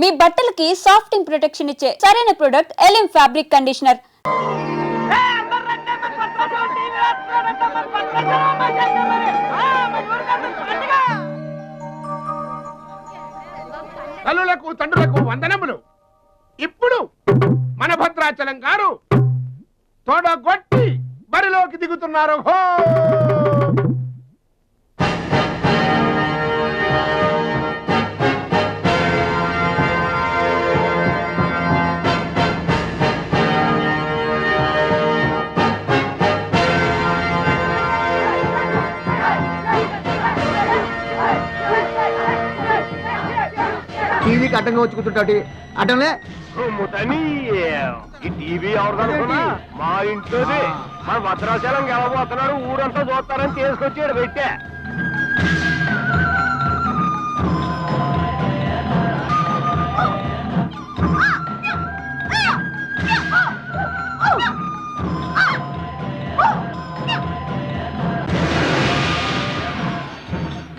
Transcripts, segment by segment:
మీ బట్టలకి సాఫ్టింగ్ ప్రొటెక్షన్ ఇచ్చే సరైన ప్రొడక్ట్ ఎలిమ్ ఫ్యాబ్రిక్ కండిషనర్. తల్లులకు తండ్రులకు వందనములు. ఇప్పుడు మన భద్రాచలం గారు తోడగొట్టి బరిలోకి దిగుతున్నారు. హో టీవీకి అడ్డంగా వచ్చి కూర్చుంటాటి అడ్డంలే ఈ టీవీ ఎవరిదనుకున్నా మా ఇంట్లోది. మన భద్రాచలం గెలబోతున్నాడు, ఊరంతా చూస్తారని తీసుకొచ్చాడు పెట్టే.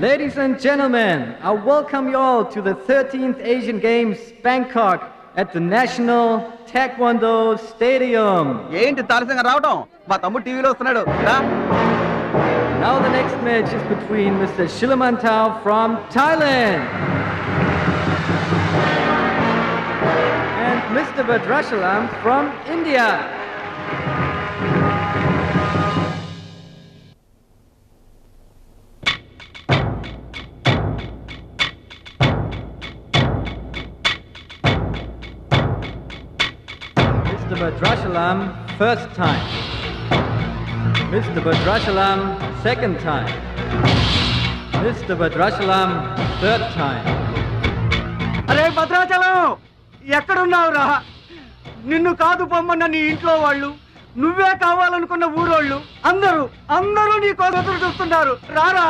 Ladies and gentlemen, I welcome you all to the 13th Asian Games, Bangkok, at the National Taekwondo Stadium. ఏంటి తారసంగా రావడం? మా తమ్ముడు టీవీలో వస్తున్నాడు. Now the next match is between Mr. Shilamantau from Thailand and Mr. Badrashalam from India. Mr. Badrashalam, first time. Mr. Badrashalam, second time. Mr. Badrashalam, third time. అరే భద్రాచలం, ఎక్కడున్నావురా? నిన్ను కాదు పొమ్మన్న నీ ఇంట్లో వాళ్ళు, నువ్వే కావాలనుకున్న ఊరోళ్ళు అందరూ నీ కోసం ఎదురు చూస్తున్నారు. రారా.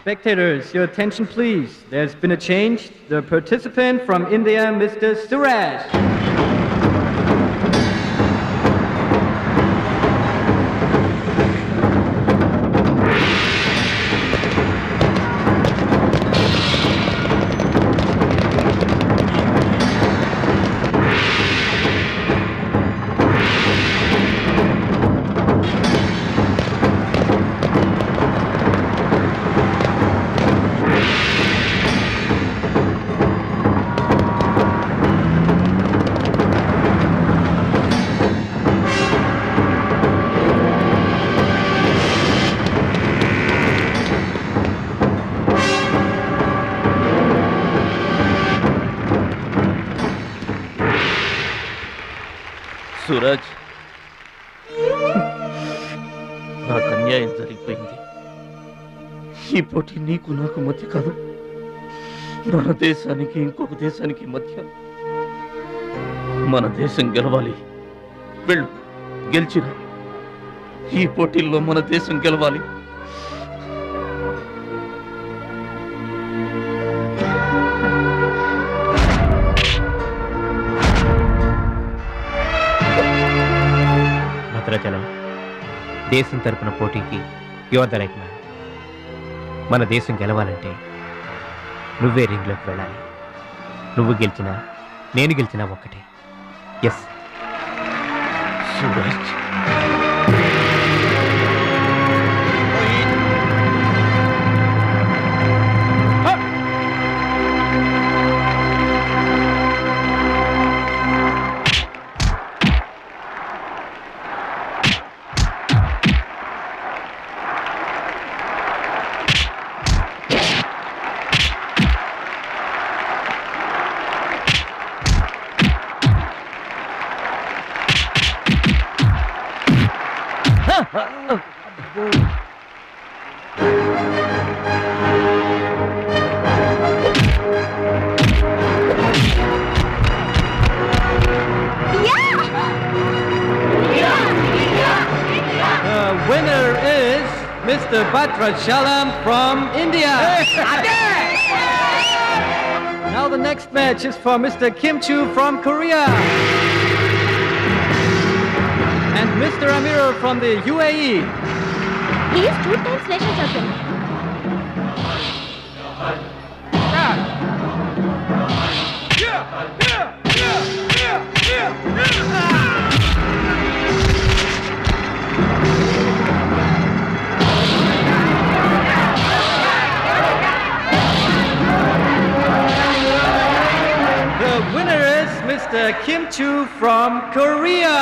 Spectators, your attention please. There's been a change. The participant from India, Mr. Suraj. Suraj, నాకు అన్యాయం జరిగిపోయింది. ఈ పోటీ నీకు నాకు మధ్య కాదు, మన దేశానికి ఇంకొక దేశానికి మధ్య. మన దేశం గెలవాలి. వెళ్ళు, గెలిచిన ఈ పోటీల్లో మన దేశం గెలవాలి. భద్రాచలం, దేశం తరపున పోటీకి యువర్ ద రైట్ మ్యాన్. మన దేశం గెలవాలంటే నువ్వే రింగ్లోకి వెళ్ళాలి. నువ్వు గెలిచినా నేను గెలిచినా ఒక్కటే. Yes Suraj. Winner is Mr. Badrashalam from India. Now the next match is for Mr. Kim Chu from Korea. and Mr. Amir from the UAE. Please 2 times national champion. The winner is Mr. Kim Chu from Korea.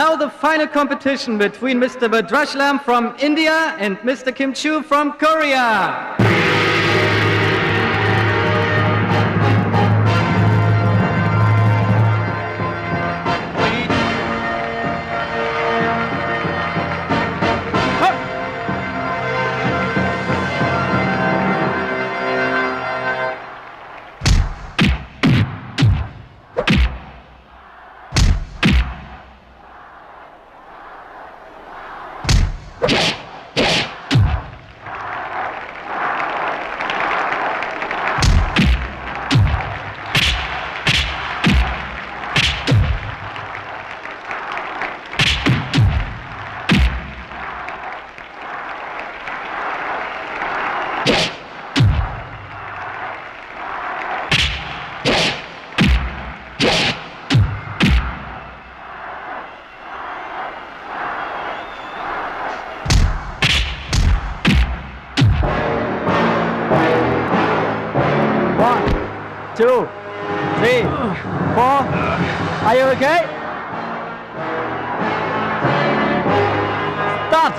Now the final competition between Mr. Badrashlam from India and Mr. Kim Chu from Korea. Two, three, four. Are you okay? Start.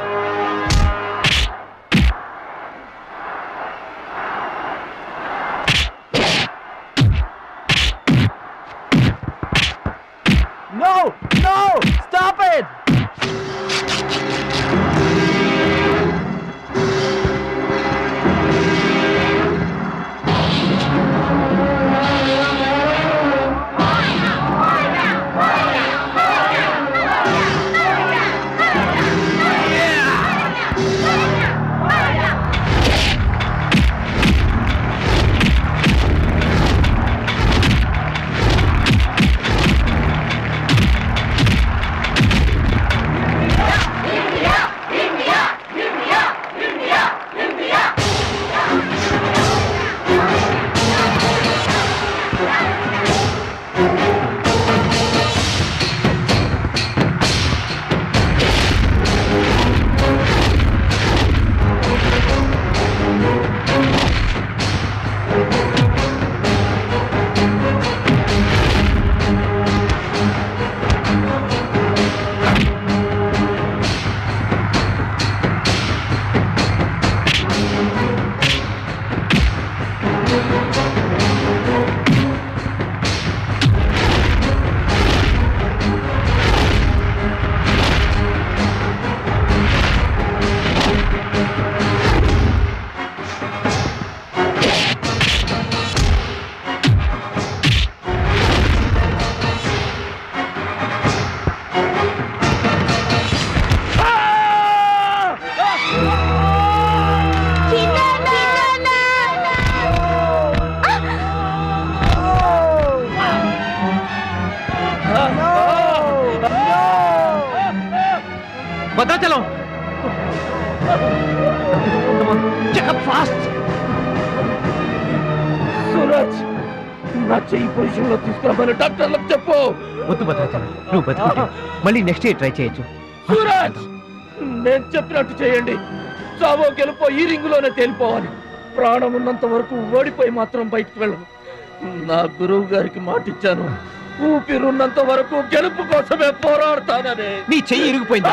No! No! Stop it! Bhadrachalam Suraj నా చెయ్యి position లో తీసుకురామని డాక్టర్లకు చెప్పు. వద్దు భద్రాచలం, నువ్వు బతుకుంటే మళ్ళీ next year try చేయొచ్చు. సూరజ్ నేను చెప్పినట్టు చేయండి. చావో గెలుపో ఈ రింగులోనే తేలిపోవాలి. ప్రాణం ఉన్నంత వరకు ఓడిపోయి మాత్రం బయటకు వెళ్ళను. నా గురువు గారికి మాటిచ్చాను, ఊపిరున్నంత వరకు గెలుపు కోసమే పోరాడతానని. నీ చెయ్యి ఇరిగిపోయింది.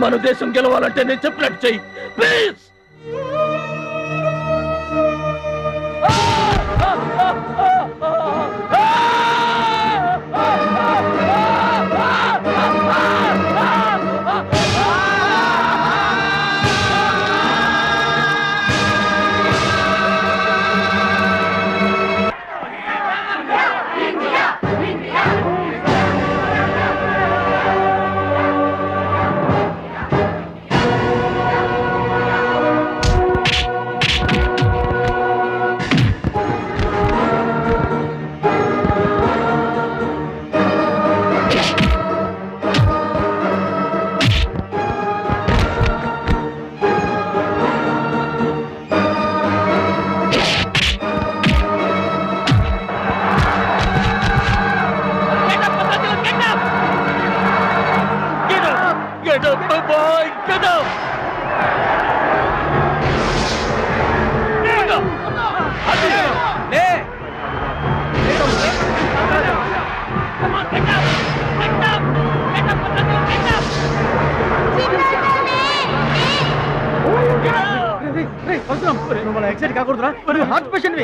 మన దేశం గెలవాలంటే నేను చెప్పినట్టు చెయ్యి ప్లీజ్. యాక్సిడెంట్ కాకూడదురా, హార్ట్ పేషెంట్.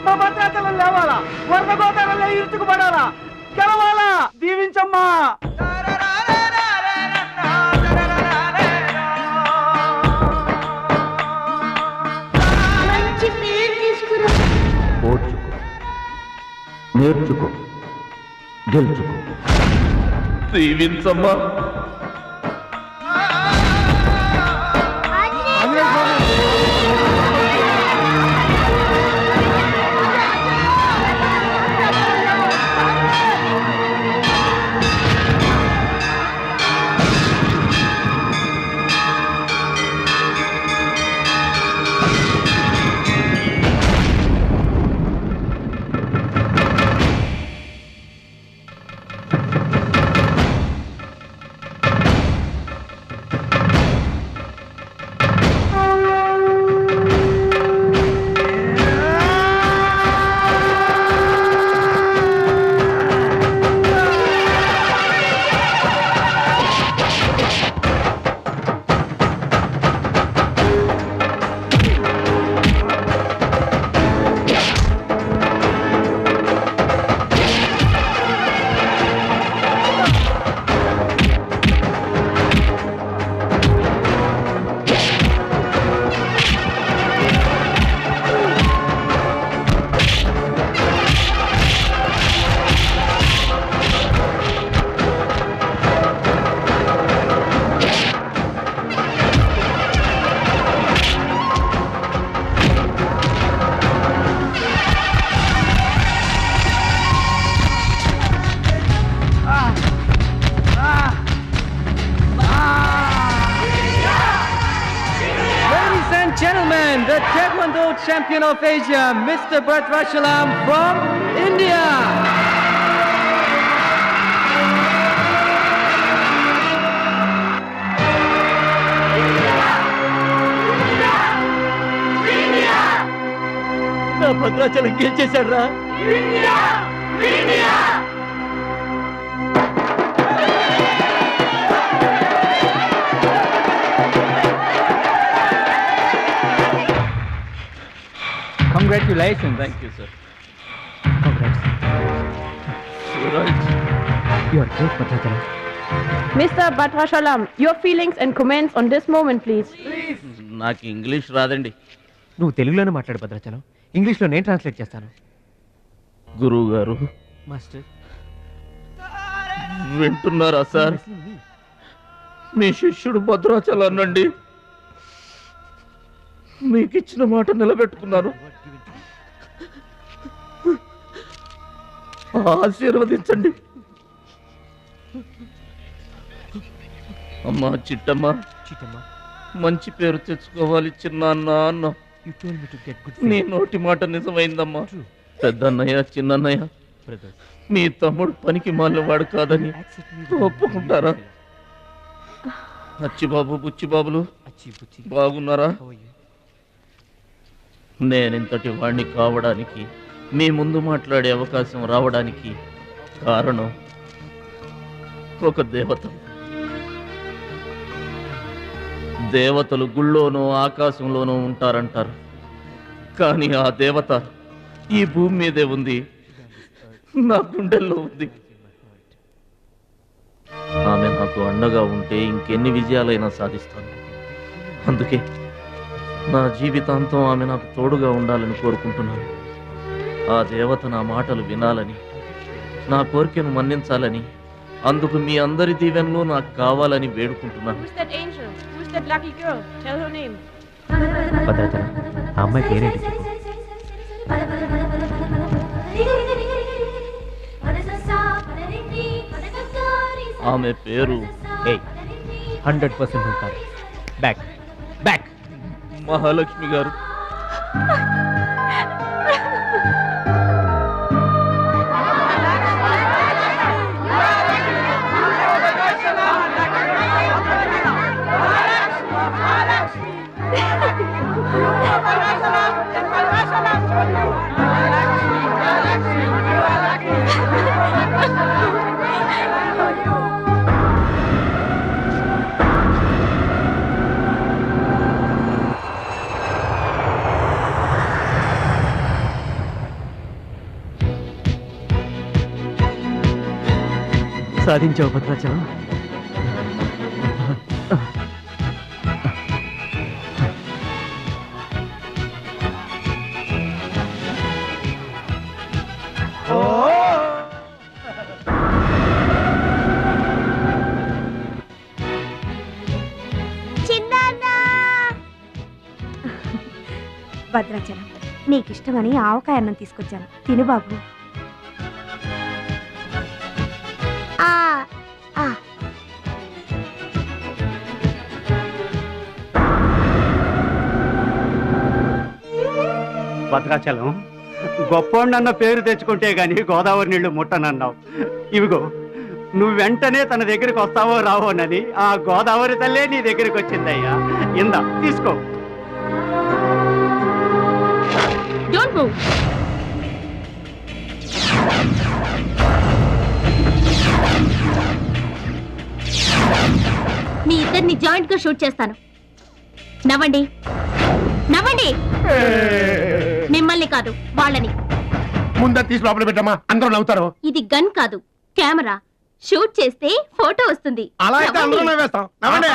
మా భద్రాచలం లేవాలా, వరద గోదావరిలో ఇరుచుకుపడాలా, గెలవాలా, దీవించమ్మా. ఓర్చుకో, నేర్చుకో, గెలుచుకో, దీవించమ్మా. Gentlemen, the Taekwondo champion of Asia, Mr. Bhadrachalam from India. నా భద్రాచలం గెలిచేశాడు రా. Congratulations. Thank you, sir. Congrats. Suraj. You are great, Bhadrachalam. Mr. Bhadrachalam, your feelings and comments on this moment, please. నాకు English రాదండి. నువ్వు తెలుగులోనే మాట్లాడు భద్రాచలం, ఇంగ్లీష్లో నేను translate చేస్తాను. గురువు గారు మాస్టర్ వింటున్నారా సార్? మీ శిష్యుడు భద్రాచలాన్నండి. మీకు ఇచ్చిన మాట నిలబెట్టుకున్నాను. ఆశీర్వదించండి. అమ్మా చిట్టమ్మ, మంచి పేరు తెచ్చుకోవాలి చిన్నాన్న అన్న. నీ నోటి మాట నిజమైందమ్మా. పెద్దన్నయ్య, చిన్నన్నయ్య, మీ తమ్ముడు పనికి మాలినవాడు కాదని ఒప్పుకుంటారా? అచ్చిబాబు, బుచ్చిబాబులు బాగున్నారా? నేనింతటి వాణ్ణి కావడానికి, మీ ముందు మాట్లాడే అవకాశం రావడానికి కారణం ఒక దేవత. దేవతలు గుళ్ళోనో ఆకాశంలోనో ఉంటారంటారు, కానీ ఆ దేవత ఈ భూమి మీదే ఉంది, నా గుండెల్లో ఉంది. ఆమె నాకు అండగా ఉంటే ఇంకెన్ని విజయాలైనా సాధిస్తాను. అందుకే నా జీవితాంతం ఆమె నాకు తోడుగా ఉండాలని కోరుకుంటున్నాను. ఆ దేవత నా మాటలు వినాలని, నా కోరికను మన్నించాలని, అందుకు మీ అందరి దీవెనలు నాకు కావాలని వేడుకుంటున్నాను. Who's that angel? Who's that lucky girl? Tell her name. Bhadrachalam, ఆ అమ్మాయి పేరేంటి చెప్పు. ఆమె పేరు 100% కాదు. బ్యాక్ బ్యాక్ మహాలక్ష్మి గారు. సాధించావు భద్రాచలం. భద్రాచలం, నీకిష్టమని ఆవకాయ అన్నం తీసుకొచ్చాను, తిను బాబు. భద్రాచలం, గొప్పోండన్న పేరు తెచ్చుకుంటే గాని గోదావరి నీళ్లు ముట్టనన్నావు. ఇవిగో, నువ్వు వెంటనే తన దగ్గరికి వస్తావో రావోనని ఆ గోదావరి తల్లే నీ దగ్గరికి వచ్చిందయ్యా. ఇందా తీసుకో. Don't move. మీ ఇద్దరిని జాయింట్ గా షూట్ చేస్తాను. నవ్వండి, నవ్వండి. మిమ్మల్ని కాదు, వాళ్ళని. ముందా తీసి లోపల పెట్టమ్మా, అందరూ నవ్వుతారు. ఇది గన్ కాదు, కెమెరా. షూట్ చేస్తే ఫోటో వస్తుంది. అలా అయితే అందరూ నవ్వండి. నవ్వేస్తాం. నవ్వండి.